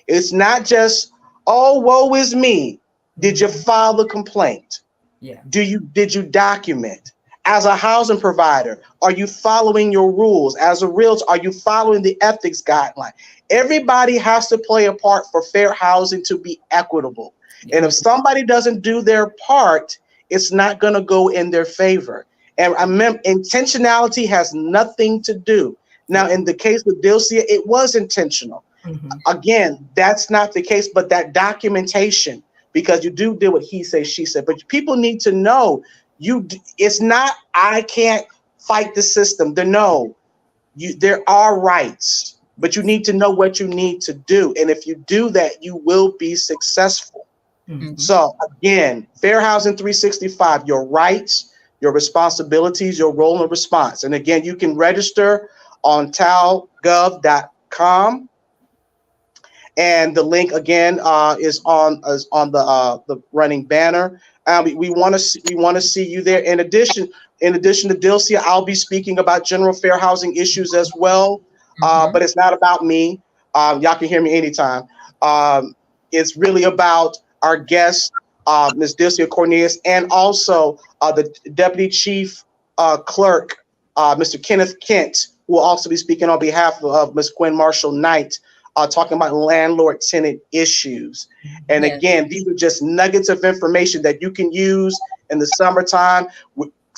It's not just, oh, woe is me. Did you file the complaint?
Yeah.
Did you document? As a housing provider, are you following your rules? As a realtor, are you following the ethics guideline? Everybody has to play a part for fair housing to be equitable. And if somebody doesn't do their part, it's not going to go in their favor. And remember, intentionality has nothing to do. Now, in the case with Dylcia, it was intentional. Again, that's not the case, but that documentation, because you do deal with he said, she said, but people need to know it's not, I can't fight the system. There are rights, but you need to know what you need to do. And if you do that, you will be successful. So again, Fair Housing 365, your rights, your responsibilities, your role and response. And again, you can register on talgov.com. And the link again is on the running banner. We want to see you there. In addition to Dylcia, I'll be speaking about general fair housing issues as well. But it's not about me. Y'all can hear me anytime. It's really about our guest, Ms. Dylcia Cornelious, and also the Deputy Chief Clerk, Mr. Kenneth Kent, who will also be speaking on behalf of Ms. Gwen Marshall Knight, talking about landlord-tenant issues. And again, these are just nuggets of information that you can use in the summertime.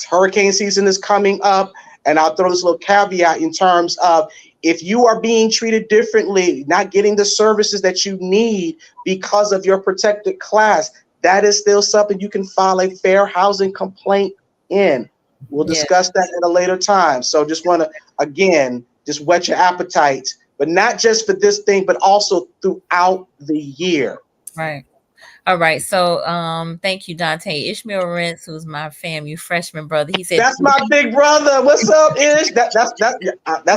Hurricane season is coming up, and I'll throw this little caveat in terms of if you are being treated differently, not getting the services that you need because of your protected class, that is still something you can file a fair housing complaint in. We'll discuss that at a later time. So just want to, again, just whet your appetite, but not just for this thing, but also throughout the year.
Right. All right. So thank you, Dante. Ishmael Rentz, who's my FAMU freshman brother. He said,
that's my big brother. What's up, Ish? That's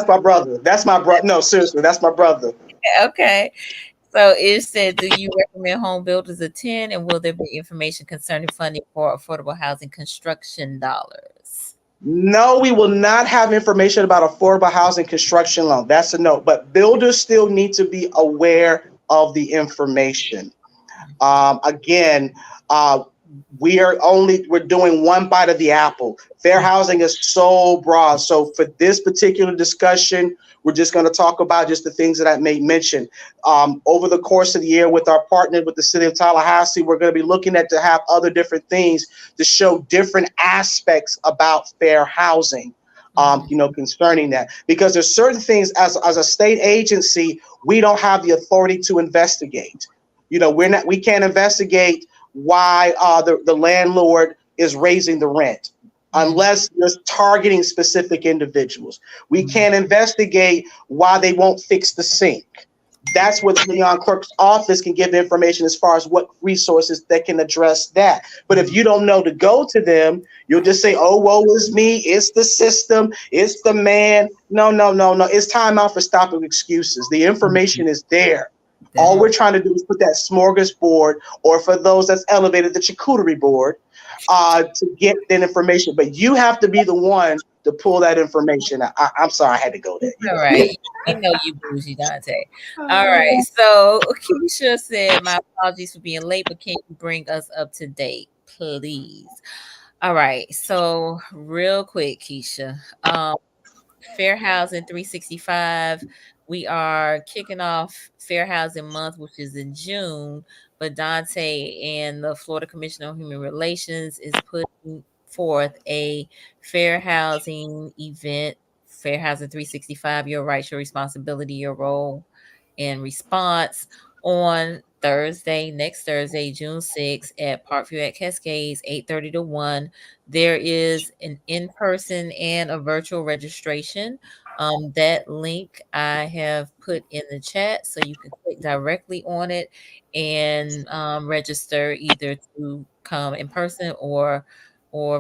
my brother. That's my brother. No, seriously, that's my brother.
Okay. So Ish said, do you recommend home builders attend, and will there be information concerning funding for affordable housing construction dollars?
No, we will not have information about affordable housing construction loan. That's a no. But builders still need to be aware of the information. Again, we're doing one bite of the apple. Fair housing is so broad. So for this particular discussion, we're just going to talk about just the things that I may mention. Over the course of the year, with our partner with the city of Tallahassee, we're going to be looking at to have other different things to show different aspects about fair housing. Concerning that, because there's certain things as a state agency, we don't have the authority to investigate. We can't investigate why the landlord is raising the rent unless you're targeting specific individuals. We can't investigate why they won't fix the sink. That's where the Leon Clerk's office can give information as far as what resources that can address that. But if you don't know to go to them, you'll just say, oh, woe is me. It's the system. It's the man. No. It's time out for stopping excuses. The information is there. All we're trying to do is put that smorgasbord, or for those that's elevated, the charcuterie board, to get that information. But you have to be the one to pull that information. I'm sorry, I had to go there.
All right. We know you bougie, Dante. All right.
Uh,
So Keisha said, my apologies for being late, but can you bring us up to date, please? All right. So real quick, Keisha. Fair Housing 365. We are kicking off Fair Housing Month, which is in June. But Dante and the Florida Commission on Human Relations is putting forth a fair housing event, Fair Housing 365, your rights, your responsibility, your role and response on Thursday, next Thursday, June 6th at Parkview at Cascades, 8:30 to 1. There is an in-person and a virtual registration. That link I have put in the chat, so you can click directly on it and register either to come in person or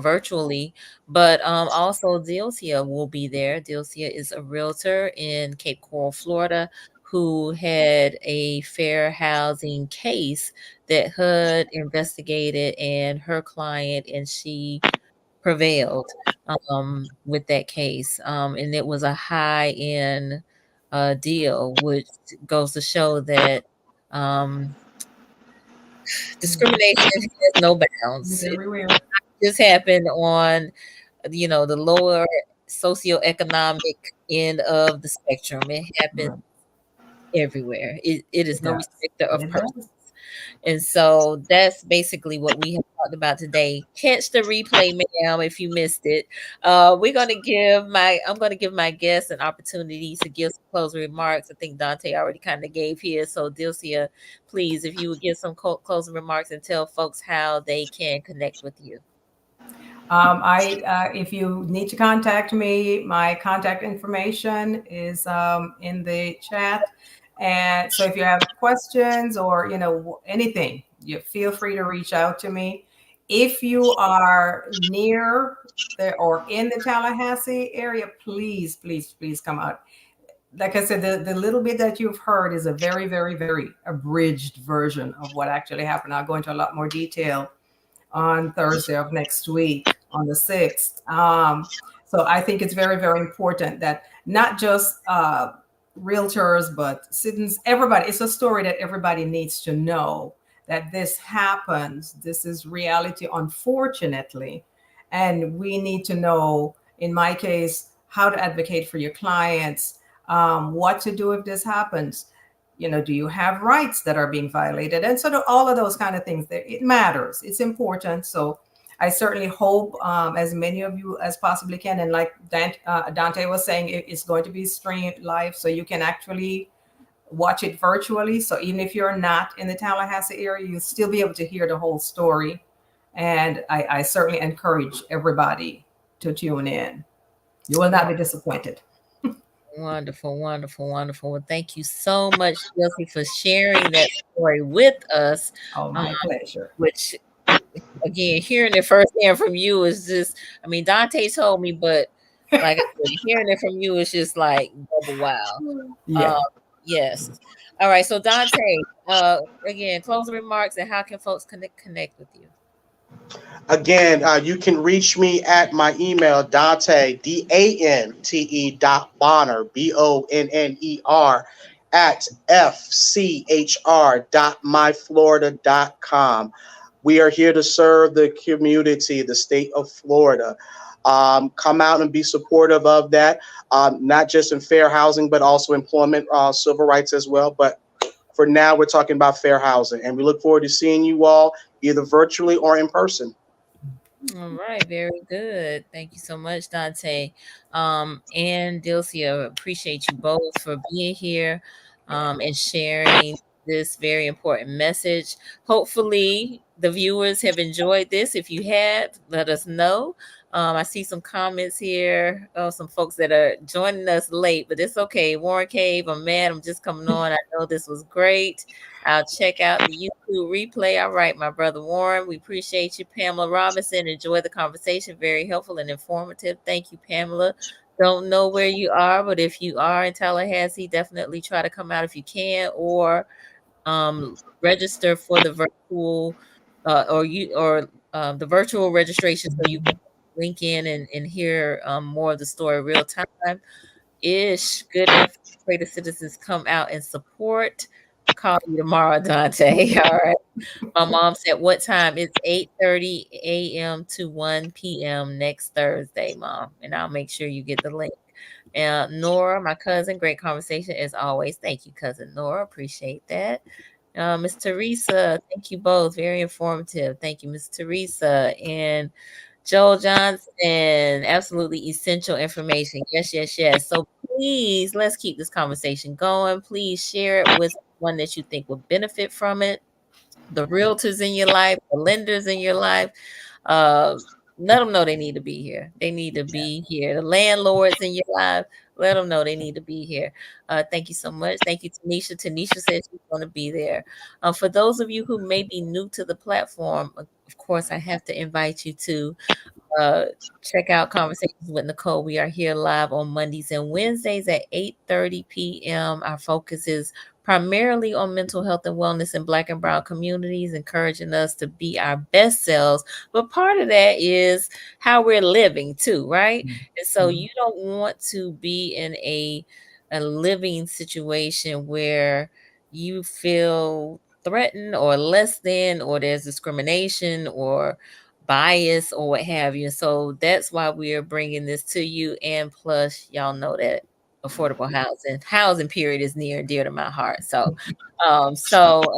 virtually. But also Dylcia will be there. Dylcia is a realtor in Cape Coral, Florida, who had a fair housing case that HUD investigated and her client and she prevailed with that case. And it was a high end deal, which goes to show that um, discrimination has no
it's
bounds. It
everywhere.
just happened on, the lower socioeconomic end of the spectrum. It happens
Right.
everywhere. It is
It
no
does.
respecter of
It
persons.
does.
And so that's basically what we have talked about today. Catch the replay, ma'am, if you missed it. I'm gonna give my guests an opportunity to give some closing remarks. I think Dante already kind of gave his. So Dilcia, please, if you would give some closing remarks and tell folks how they can connect with you.
If you need to contact me, my contact information is in the chat. And so if you have questions or, anything, you feel free to reach out to me. If you are near there or in the Tallahassee area, please, please, please come out. Like I said, the little bit that you've heard is a very, very, very abridged version of what actually happened. I'll go into a lot more detail on Thursday of next week on the 6th. So I think it's very, very important that not just realtors, but citizens, everybody, it's a story that everybody needs to know that this happens. This is reality, unfortunately. And we need to know, in my case, how to advocate for your clients, what to do if this happens. Do you have rights that are being violated? And so all of those kind of things, it matters. It's important. So I certainly hope as many of you as possibly can. And like Dante was saying, it's going to be streamed live, so you can actually watch it virtually. So even if you're not in the Tallahassee area, you'll still be able to hear the whole story. And I certainly encourage everybody to tune in. You will not be disappointed.
Wonderful, wonderful, wonderful. Well, thank you so much, Chelsea, for sharing that story with us.
Oh,
Um,
my pleasure.
which, again, hearing it firsthand from you is just, I mean, Dante told me, but like I said, hearing it from you is just like double wow. Um,
Yeah.
yes. All right. So, Dante, again, closing remarks and how can folks connect with you?
Again, you can reach me at my email, Dante, Dante dot Bonner, Bonner, at FCHR.myflorida.com. We are here to serve the community, the state of Florida. Come out and be supportive of that, not just in fair housing, but also employment, civil rights as well. But for now, we're talking about fair housing, and we look forward to seeing you all either virtually or in person.
All right, very good. Thank you so much, Dante. And Dilcia, appreciate you both for being here and sharing this very important message. Hopefully, the viewers have enjoyed this. If you have, let us know. I see some comments here. Oh, some folks that are joining us late, but it's okay. Warren Cave, I'm mad. I'm just coming on. I know this was great. I'll check out the YouTube replay. All right, my brother Warren. We appreciate you. Pamela Robinson. Enjoy the conversation. Very helpful and informative. Thank you, Pamela. Don't know where you are, but if you are in Tallahassee, definitely try to come out if you can, or register for the virtual or the virtual registration so you can link in and hear more of the story real time. Ish, good infiltrated citizens come out and support. Call you tomorrow, Dante. All right. My mom said, what time? It's 8:30 a.m. to 1 p.m. next Thursday, Mom. And I'll make sure you get the link. Nora, my cousin, great conversation as always. Thank you, cousin Nora. Appreciate that. Miss Teresa, thank you both. Very informative. Thank you, Miss Teresa. And Joel Johnson, absolutely essential information. Yes, yes, yes. So please, let's keep this conversation going. Please share it with one that you think will benefit from it. The realtors in your life, the lenders in your life, uh, let them know they need to be here. They need to be here. The landlords in your life, let them know they need to be here. Thank you so much. Thank you, Tanisha. Tanisha said she's going to be there. For those of you who may be new to the platform, of course, I have to invite you to uh, check out Conversations with Nicole. We are here live on Mondays and Wednesdays at 8:30 p.m. Our focus is primarily on mental health and wellness in Black and Brown communities, encouraging us to be our best selves. But part of that is how we're living too, right? And so you don't want to be in a living situation where you feel threatened or less than, or there's discrimination or bias or what have you. So that's why we are bringing this to you. And plus, y'all know that affordable housing period is near and dear to my heart. So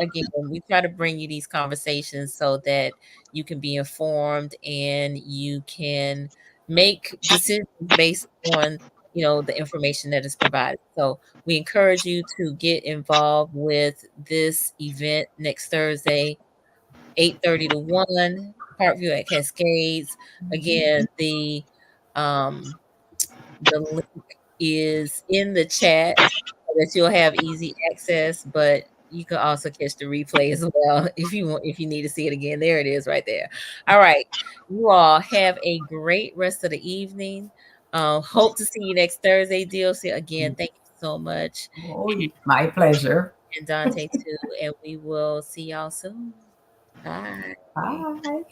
again, we try to bring you these conversations so that you can be informed and you can make decisions based on the information that is provided. So we encourage you to get involved with this event next Thursday, 8:30 to 1, Parkview at Cascades. Again, the link is in the chat so that you'll have easy access, but you can also catch the replay as well if you need to see it again. There it is right there. All right. You all have a great rest of the evening. Hope to see you next Thursday, Dylcia. Again, thank you so much.
Oh, my pleasure.
And Dante too. And we will see y'all soon. Bye.
Bye.